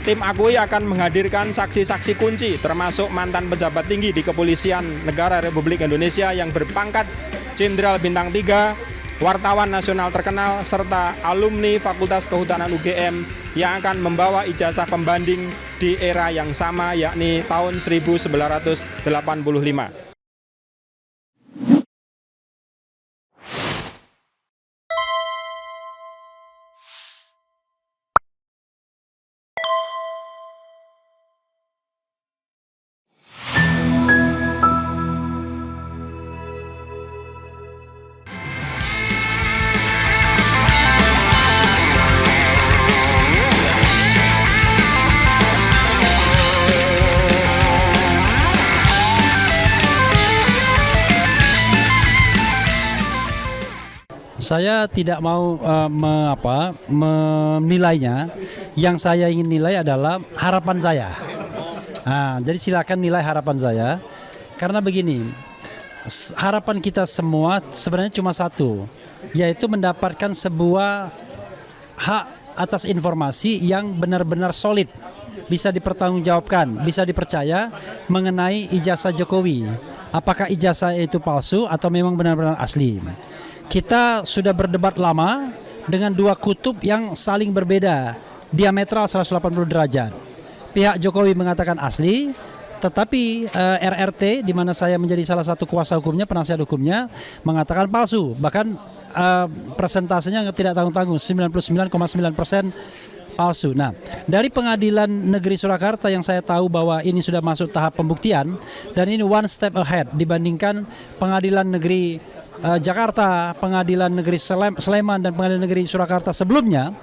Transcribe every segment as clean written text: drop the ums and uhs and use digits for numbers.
Tim Akui akan menghadirkan saksi-saksi kunci termasuk mantan pejabat tinggi di Kepolisian Negara Republik Indonesia yang berpangkat Jenderal Bintang 3, wartawan nasional terkenal, serta alumni Fakultas Kehutanan UGM yang akan membawa ijazah pembanding di era yang sama, yakni tahun 1985. Saya tidak mau menilainya. Yang saya ingin nilai adalah harapan saya. Jadi silakan nilai harapan saya. Karena begini, harapan kita semua sebenarnya cuma satu, yaitu mendapatkan sebuah hak atas informasi yang benar-benar solid, bisa dipertanggungjawabkan, bisa dipercaya mengenai ijazah Jokowi. Apakah ijazah itu palsu atau memang benar-benar asli? Kita sudah berdebat lama dengan dua kutub yang saling berbeda, diametral 180 derajat. Pihak Jokowi mengatakan asli, tetapi RRT, di mana saya menjadi salah satu kuasa hukumnya, penasihat hukumnya, mengatakan palsu. Bahkan persentasenya tidak tanggung-tanggung, 99,9% palsu. Nah, dari Pengadilan Negeri Surakarta yang saya tahu bahwa ini sudah masuk tahap pembuktian, dan ini one step ahead dibandingkan Pengadilan Negeri Jakarta, Pengadilan Negeri Sleman, dan Pengadilan Negeri Surakarta sebelumnya,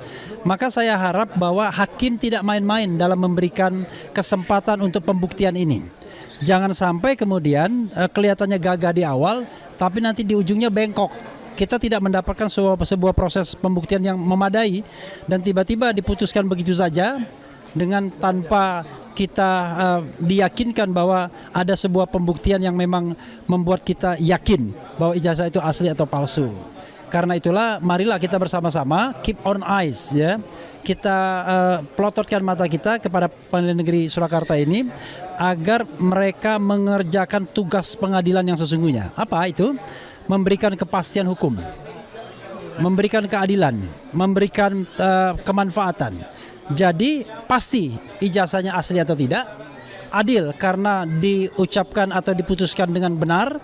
maka saya harap bahwa hakim tidak main-main dalam memberikan kesempatan untuk pembuktian ini. Jangan sampai kemudian kelihatannya gagah di awal, tapi nanti di ujungnya bengkok. Kita tidak mendapatkan sebuah proses pembuktian yang memadai, dan tiba-tiba diputuskan begitu saja dengan tanpa kita diyakinkan bahwa ada sebuah pembuktian yang memang membuat kita yakin bahwa ijazah itu asli atau palsu. Karena itulah marilah kita bersama-sama keep on eyes, ya. Kita pelototkan mata kita kepada Pengadilan Negeri Surakarta ini agar mereka mengerjakan tugas pengadilan yang sesungguhnya. Apa itu? Memberikan kepastian hukum, memberikan keadilan, memberikan kemanfaatan. Jadi pasti ijazahnya asli atau tidak, adil karena diucapkan atau diputuskan dengan benar,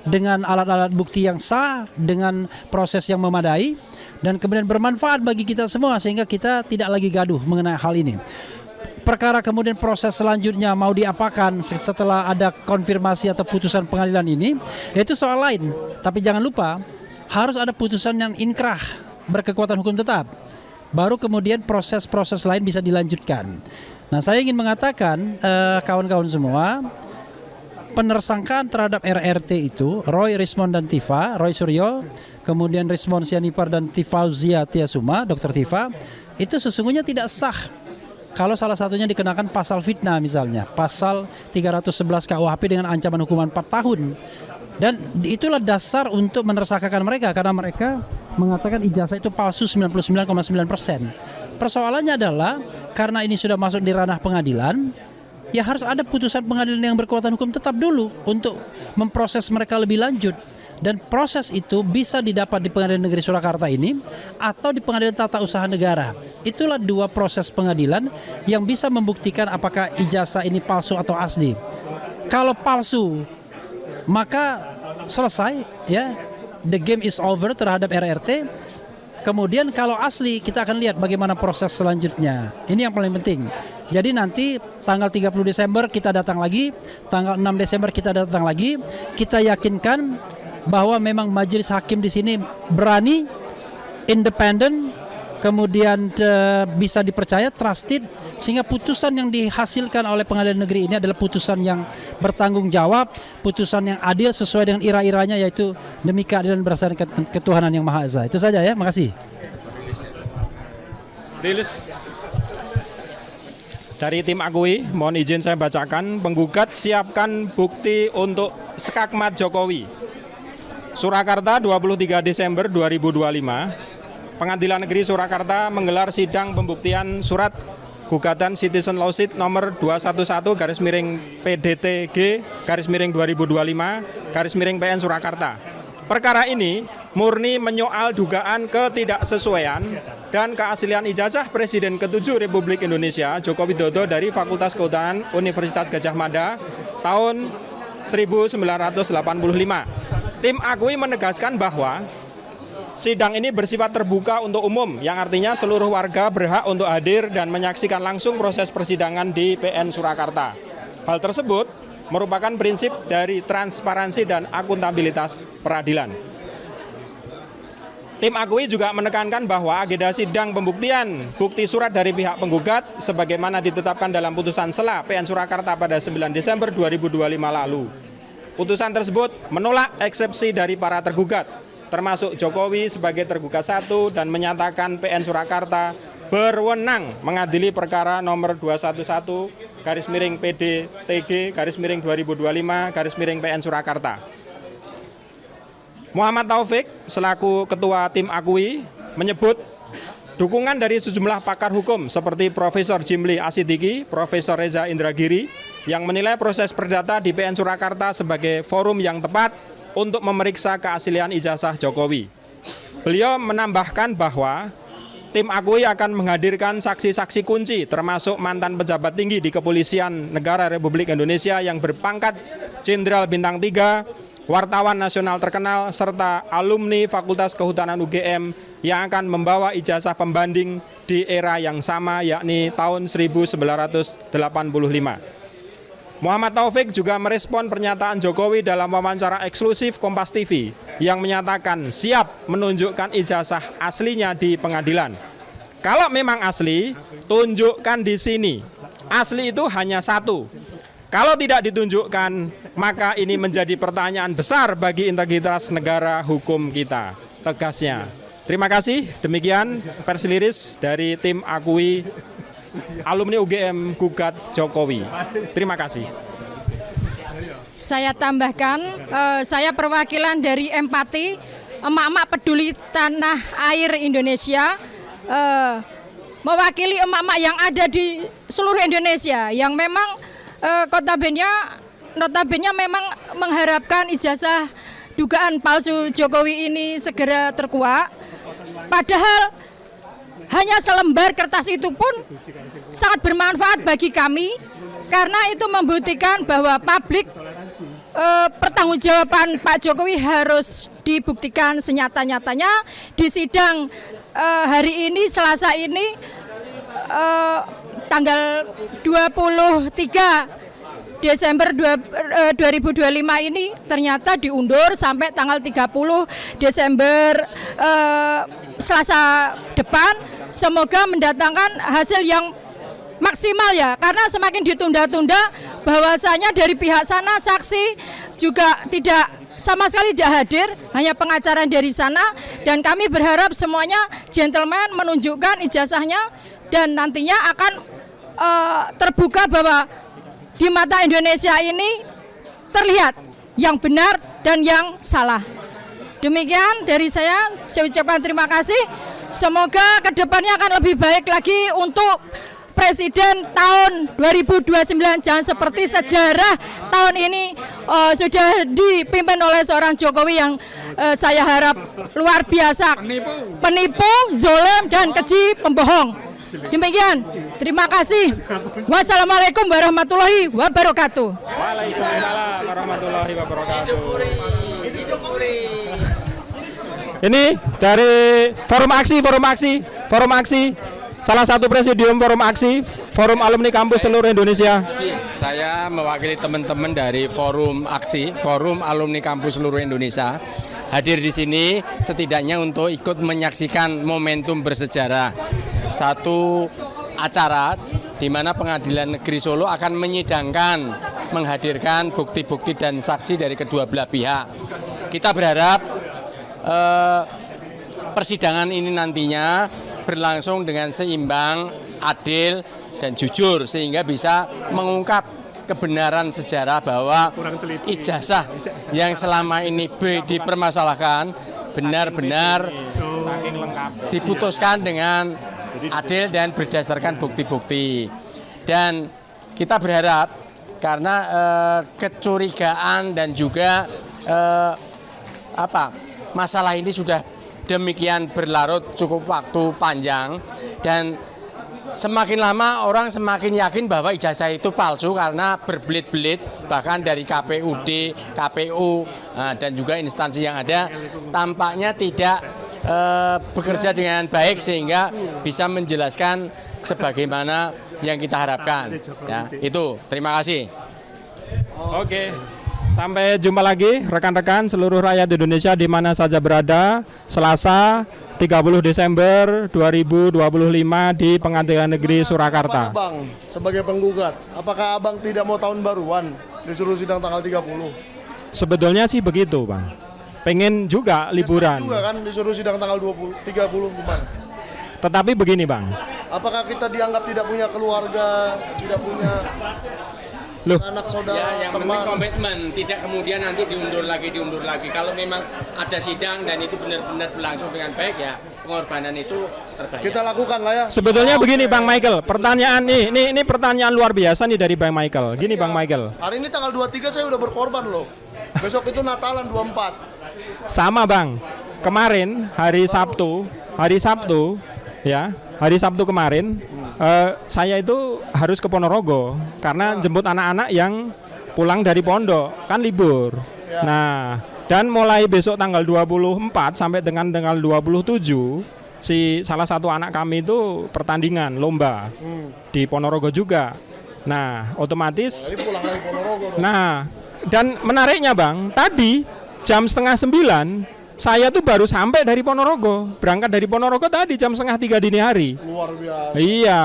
dengan alat-alat bukti yang sah, dengan proses yang memadai, dan kemudian bermanfaat bagi kita semua sehingga kita tidak lagi gaduh mengenai hal ini. Perkara kemudian proses selanjutnya mau diapakan setelah ada konfirmasi atau putusan pengadilan ini, itu soal lain. Tapi jangan lupa harus ada putusan yang inkrah, berkekuatan hukum tetap. Baru kemudian proses-proses lain bisa dilanjutkan. Nah, saya ingin mengatakan kawan-kawan semua, penersangkaan terhadap RRT itu, Roy, Rismond, dan Tifa, Roy Suryo, kemudian Rismond Sianipar dan Tifauzia Tiasuma, Dr. Tifa, itu sesungguhnya tidak sah. Kalau salah satunya dikenakan pasal fitnah misalnya, pasal 311 KUHP dengan ancaman hukuman 4 tahun. Dan itulah dasar untuk menersangkakan mereka, karena mereka mengatakan ijazah itu palsu 99,9%. Persoalannya adalah karena ini sudah masuk di ranah pengadilan, ya harus ada putusan pengadilan yang berkekuatan hukum tetap dulu untuk memproses mereka lebih lanjut. Dan proses itu bisa didapat di Pengadilan Negeri Surakarta ini atau di Pengadilan Tata Usaha Negara. Itulah dua proses pengadilan yang bisa membuktikan apakah ijazah ini palsu atau asli. Kalau palsu, maka selesai, ya, the game is over terhadap RRT. Kemudian kalau asli, kita akan lihat bagaimana proses selanjutnya. Ini yang paling penting. Jadi nanti tanggal 30 Desember kita datang lagi, tanggal 6 Desember kita datang lagi, kita yakinkan bahwa memang majelis hakim di sini berani, independen, kemudian bisa dipercaya, trusted, sehingga putusan yang dihasilkan oleh pengadilan negeri ini adalah putusan yang bertanggung jawab, putusan yang adil sesuai dengan ira-iranya, yaitu demi keadilan berdasarkan ketuhanan yang Maha Esa. Itu saja ya, makasih. Rilis. Dari tim Akui, mohon izin saya bacakan. Penggugat siapkan bukti untuk skakmat Jokowi. Surakarta 23 Desember 2025, Pengadilan Negeri Surakarta menggelar sidang pembuktian surat gugatan Citizen Lawsuit nomor 211-PDTG-2025-PN Surakarta. Perkara ini murni menyoal dugaan ketidaksesuaian dan keaslian ijazah Presiden ke-7 Republik Indonesia Joko Widodo dari Fakultas Kehutanan Universitas Gadjah Mada tahun 1985. Tim Akui menegaskan bahwa sidang ini bersifat terbuka untuk umum, yang artinya seluruh warga berhak untuk hadir dan menyaksikan langsung proses persidangan di PN Surakarta. Hal tersebut merupakan prinsip dari transparansi dan akuntabilitas peradilan. Tim Akui juga menekankan bahwa agenda sidang pembuktian bukti surat dari pihak penggugat sebagaimana ditetapkan dalam putusan sela PN Surakarta pada 9 Desember 2025 lalu. Putusan tersebut menolak eksepsi dari para tergugat, termasuk Jokowi sebagai tergugat 1 dan menyatakan PN Surakarta berwenang mengadili perkara nomor 211-PDTG-2025-PN Surakarta. Muhammad Taufik selaku Ketua Tim Akui menyebut dukungan dari sejumlah pakar hukum seperti Profesor Jimli Asidiki, Profesor Reza Indragiri yang menilai proses perdata di PN Surakarta sebagai forum yang tepat untuk memeriksa keaslian ijazah Jokowi. Beliau menambahkan bahwa tim Akui akan menghadirkan saksi-saksi kunci termasuk mantan pejabat tinggi di Kepolisian Negara Republik Indonesia yang berpangkat Jenderal Bintang 3, wartawan nasional terkenal, serta alumni Fakultas Kehutanan UGM yang akan membawa ijazah pembanding di era yang sama yakni tahun 1985. Muhammad Taufik juga merespon pernyataan Jokowi dalam wawancara eksklusif Kompas TV yang menyatakan siap menunjukkan ijazah aslinya di pengadilan. Kalau memang asli, tunjukkan di sini. Asli itu hanya satu. Kalau tidak ditunjukkan, maka ini menjadi pertanyaan besar bagi integritas negara hukum kita. Tegasnya. Terima kasih. Demikian pers rilis dari Tim Akui alumni UGM gugat Jokowi. Terima kasih. Saya tambahkan, saya perwakilan dari Empati, emak-emak peduli tanah air Indonesia, mewakili emak-emak yang ada di seluruh Indonesia, yang memang notabene memang mengharapkan ijazah dugaan palsu Jokowi ini segera terkuak. Padahal hanya selembar kertas itu pun sangat bermanfaat bagi kami karena itu membuktikan bahwa publik pertanggungjawaban Pak Jokowi harus dibuktikan senyata-nyatanya di sidang hari ini, Selasa ini, tanggal 23 Desember 2025 ini ternyata diundur sampai tanggal 30 Desember Selasa depan. Semoga mendatangkan hasil yang maksimal ya, karena semakin ditunda-tunda bahwasanya dari pihak sana saksi juga tidak sama sekali tidak hadir, hanya pengacara dari sana, dan kami berharap semuanya gentleman menunjukkan ijazahnya dan nantinya akan terbuka bahwa di mata Indonesia ini terlihat yang benar dan yang salah. Demikian dari saya ucapkan terima kasih. Semoga kedepannya akan lebih baik lagi untuk Presiden tahun 2029, jangan seperti sejarah tahun ini sudah dipimpin oleh seorang Jokowi yang saya harap luar biasa, penipu, zalim dan keji, pembohong. Demikian, terima kasih. Wassalamualaikum warahmatullahi wabarakatuh. Waalaikumsalam warahmatullahi wabarakatuh. Ini dari Forum Aksi, salah satu presidium Forum Aksi, Forum Alumni Kampus Seluruh Indonesia. Saya mewakili teman-teman dari Forum Aksi, Forum Alumni Kampus Seluruh Indonesia, hadir di sini setidaknya untuk ikut menyaksikan momentum bersejarah. Satu acara di mana Pengadilan Negeri Solo akan menyidangkan, menghadirkan bukti-bukti dan saksi dari kedua belah pihak. Kita berharap persidangan ini nantinya berlangsung dengan seimbang, adil, dan jujur sehingga bisa mengungkap kebenaran sejarah bahwa ijazah yang selama ini dipermasalahkan benar-benar diputuskan dengan adil dan berdasarkan bukti-bukti. Dan kita berharap karena kecurigaan dan juga masalah ini sudah demikian berlarut cukup waktu panjang, dan semakin lama orang semakin yakin bahwa ijazah itu palsu karena berbelit-belit, bahkan dari KPUD, KPU dan juga instansi yang ada tampaknya tidak bekerja dengan baik sehingga bisa menjelaskan sebagaimana yang kita harapkan. Ya, itu. Terima kasih. Oke. Sampai jumpa lagi rekan-rekan seluruh rakyat Indonesia di mana saja berada, Selasa 30 Desember 2025 di Pengadilan Negeri Surakarta. Abang sebagai penggugat, apakah abang tidak mau tahun baruan disuruh sidang tanggal 30? Sebetulnya sih begitu, Bang. Pengen juga liburan. Saya juga kan disuruh sidang tanggal 30 gimana? Tetapi begini, Bang. Apakah kita dianggap tidak punya keluarga, tidak punya Loh, anak saudara, Ya, yang penting teman? komitmen, tidak kemudian nanti diundur lagi. Kalau memang ada sidang dan itu benar-benar berlangsung dengan baik, ya pengorbanan itu terbayar. Kita lakukan lah ya. sebetulnya begini, Bang Michael. Pertanyaan ini pertanyaan luar biasa nih dari Bang Michael. Gini, Bang Michael. Hari ini tanggal 23 saya udah berkorban loh. Besok itu Natalan 24. Sama, Bang. Kemarin hari Sabtu ya, hari Sabtu kemarin saya itu harus ke Ponorogo karena jemput anak-anak yang pulang dari pondok, kan libur. Nah, dan mulai besok tanggal 24 sampai dengan tanggal 27 si salah satu anak kami itu pertandingan lomba di Ponorogo juga. Nah, otomatis Jadi pulang lagi Ponorogo dong. nah, dan menariknya, Bang, tadi jam 8:30 saya tuh baru sampai dari Ponorogo. Berangkat dari Ponorogo tadi jam 2:30 dini hari. Luar biasa. Iya,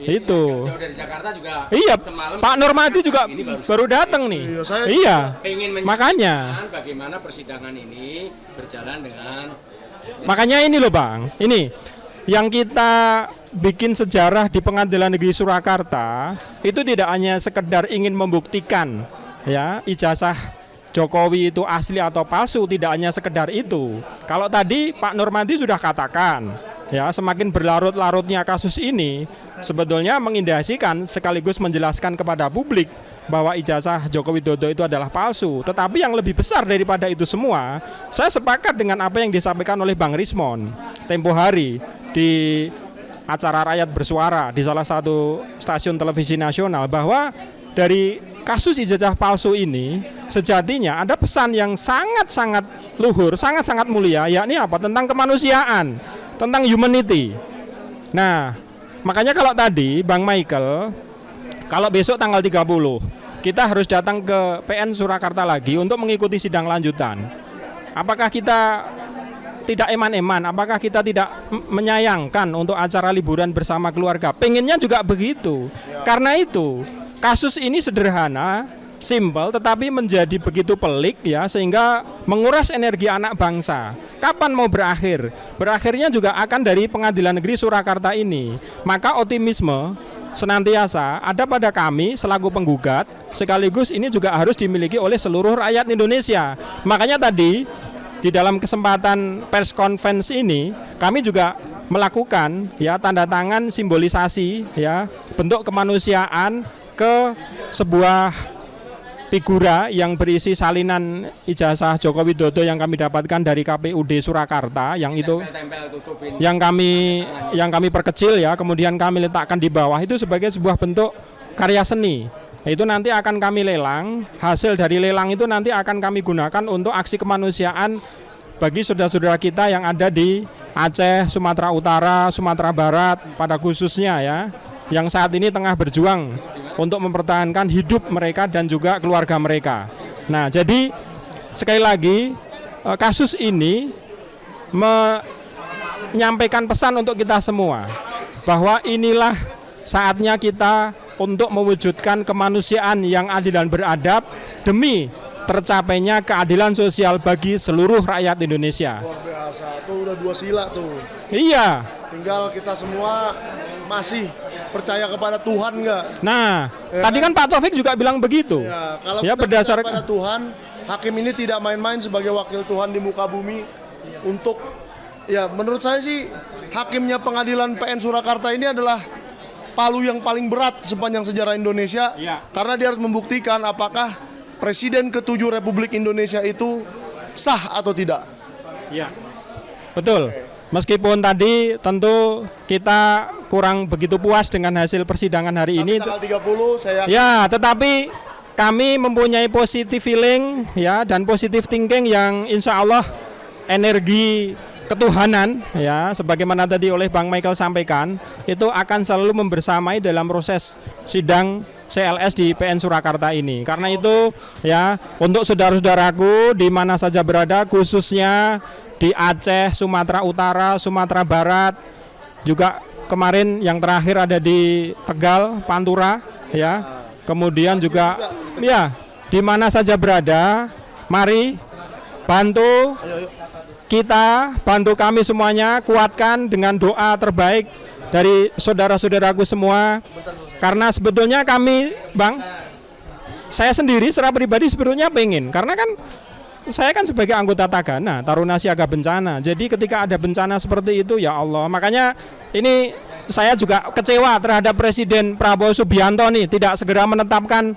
itu. Jauh dari Jakarta juga. Iya, semalam Pak Normadi juga baru datang nih. Iya, saya- Iya, pengen makanya. menyaksikan bagaimana persidangan ini berjalan dengan Makanya ini loh, Bang. Ini yang kita bikin sejarah di Pengadilan Negeri Surakarta itu tidak hanya sekedar ingin membuktikan ya ijazah Jokowi itu asli atau palsu, tidak hanya sekedar itu. Kalau tadi Pak Nurmadi sudah katakan, ya semakin berlarut-larutnya kasus ini sebetulnya mengindikasikan sekaligus menjelaskan kepada publik bahwa ijazah Joko Widodo itu adalah palsu. Tetapi yang lebih besar daripada itu semua, saya sepakat dengan apa yang disampaikan oleh Bang Rismon tempo hari di acara Rakyat Bersuara di salah satu stasiun televisi nasional, bahwa dari kasus ijazah palsu ini sejatinya ada pesan yang sangat-sangat luhur, sangat-sangat mulia, yakni apa? Tentang kemanusiaan, tentang humanity. Nah, makanya kalau tadi Bang Michael, kalau besok tanggal 30 kita harus datang ke PN Surakarta lagi untuk mengikuti sidang lanjutan. Apakah kita tidak eman-eman? Apakah kita tidak menyayangkan untuk acara liburan bersama keluarga? Pengennya juga begitu. Karena itu kasus ini sederhana, simpel, tetapi menjadi begitu pelik ya, sehingga menguras energi anak bangsa. Kapan mau berakhir? Berakhirnya juga akan dari Pengadilan Negeri Surakarta ini. Maka optimisme senantiasa ada pada kami selaku penggugat, sekaligus ini juga harus dimiliki oleh seluruh rakyat Indonesia. Makanya tadi di dalam kesempatan pers conference ini kami juga melakukan ya tanda tangan simbolisasi ya bentuk kemanusiaan ke sebuah figura yang berisi salinan ijazah Joko Widodo yang kami dapatkan dari KPUD Surakarta, yang itu tempel tutupin. yang kami perkecil ya, kemudian kami letakkan di bawah itu sebagai sebuah bentuk karya seni. Itu nanti akan kami lelang, hasil dari lelang itu nanti akan kami gunakan untuk aksi kemanusiaan bagi saudara-saudara kita yang ada di Aceh, Sumatera Utara, Sumatera Barat pada khususnya ya, yang saat ini tengah berjuang untuk mempertahankan hidup mereka dan juga keluarga mereka. Nah, jadi sekali lagi kasus ini menyampaikan pesan untuk kita semua bahwa inilah saatnya kita untuk mewujudkan kemanusiaan yang adil dan beradab demi tercapainya keadilan sosial bagi seluruh rakyat Indonesia. Luar biasa. Tuh udah 2 sila tuh. Iya. Tinggal kita semua masih percaya kepada Tuhan nggak? Nah, Ya tadi kan Pak Taufik juga bilang begitu. Ya, kalau Ya, kita berdasarkan percaya pada Tuhan, hakim ini tidak main-main sebagai wakil Tuhan di muka bumi untuk Ya, menurut saya sih hakimnya pengadilan PN Surakarta ini adalah palu yang paling berat sepanjang sejarah Indonesia. Iya. Karena dia harus membuktikan apakah Presiden ke-7 Republik Indonesia itu sah atau tidak. Ya, betul. Meskipun tadi tentu kita kurang begitu puas dengan hasil persidangan hari ini. Tanggal 30 saya Ya, tetapi kami mempunyai positive feeling ya dan positive thinking yang insya Allah energi ketuhanan ya sebagaimana tadi oleh Bang Michael sampaikan itu akan selalu membersamai dalam proses sidang CLS di PN Surakarta ini. Karena itu ya untuk saudara-saudaraku di mana saja berada khususnya di Aceh, Sumatera Utara, Sumatera Barat, juga kemarin yang terakhir ada di Tegal, Pantura ya. Kemudian juga ya di mana saja berada, mari bantu kita, bantu kami semuanya, kuatkan dengan doa terbaik dari saudara-saudaraku semua. Karena sebetulnya kami, Bang, saya sendiri secara pribadi sebetulnya pengen, karena kan saya kan sebagai anggota Tagana, Taruna Siaga Bencana. Jadi ketika ada bencana seperti itu, ya Allah, makanya ini saya juga kecewa terhadap Presiden Prabowo Subianto nih tidak segera menetapkan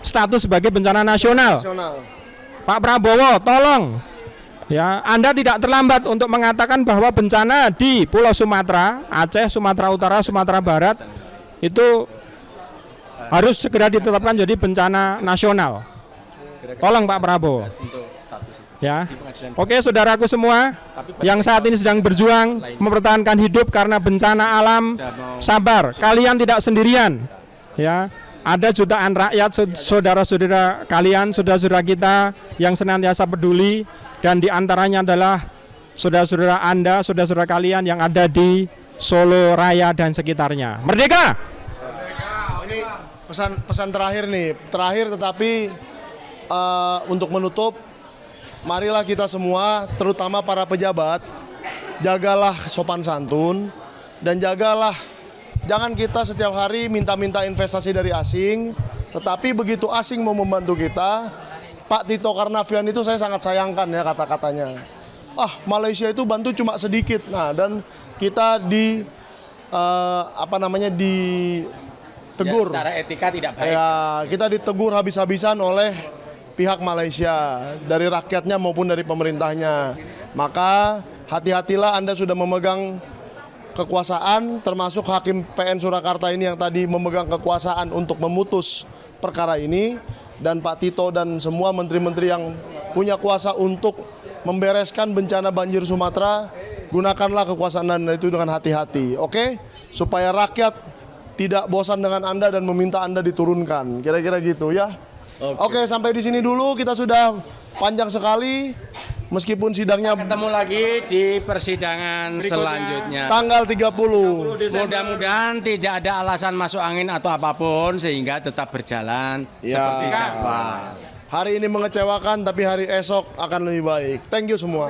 status sebagai bencana nasional. Pak Prabowo, tolong ya, Anda tidak terlambat untuk mengatakan bahwa bencana di Pulau Sumatera, Aceh, Sumatera Utara, Sumatera Barat itu harus segera ditetapkan jadi bencana nasional. Tolong Pak Prabowo. Ya, oke saudaraku semua yang saat ini sedang berjuang mempertahankan hidup karena bencana alam, sabar, kalian tidak sendirian. Ya, ada jutaan rakyat saudara-saudara kalian, saudara-saudara kita yang senantiasa peduli dan diantaranya adalah saudara-saudara Anda, saudara-saudara kalian yang ada di Solo Raya dan sekitarnya. Merdeka! ini pesan terakhir nih, tetapi untuk menutup, marilah kita semua, terutama para pejabat, jagalah sopan santun dan jagalah, jangan kita setiap hari minta-minta investasi dari asing, tetapi begitu asing mau membantu kita, Pak Tito Karnavian itu saya sangat sayangkan ya kata-katanya. Malaysia itu bantu cuma sedikit. Nah, dan kita ditegur. Ya, secara etika tidak baik. Ya, kita ditegur habis-habisan oleh pihak Malaysia, dari rakyatnya maupun dari pemerintahnya. Maka hati-hatilah Anda sudah memegang kekuasaan, termasuk Hakim PN Surakarta ini yang tadi memegang kekuasaan untuk memutus perkara ini, dan Pak Tito dan semua menteri-menteri yang punya kuasa untuk membereskan bencana banjir Sumatera, gunakanlah kekuasaan Anda itu dengan hati-hati, oke? Supaya rakyat tidak bosan dengan Anda dan meminta Anda diturunkan, kira-kira gitu ya. Oke, sampai di sini dulu, kita sudah panjang sekali. Meskipun sidangnya ketemu lagi di persidangan selanjutnya tanggal 30. Mudah-mudahan tidak ada alasan masuk angin atau apapun sehingga tetap berjalan seperti jadwal. Hari ini mengecewakan tapi hari esok akan lebih baik. Thank you semua.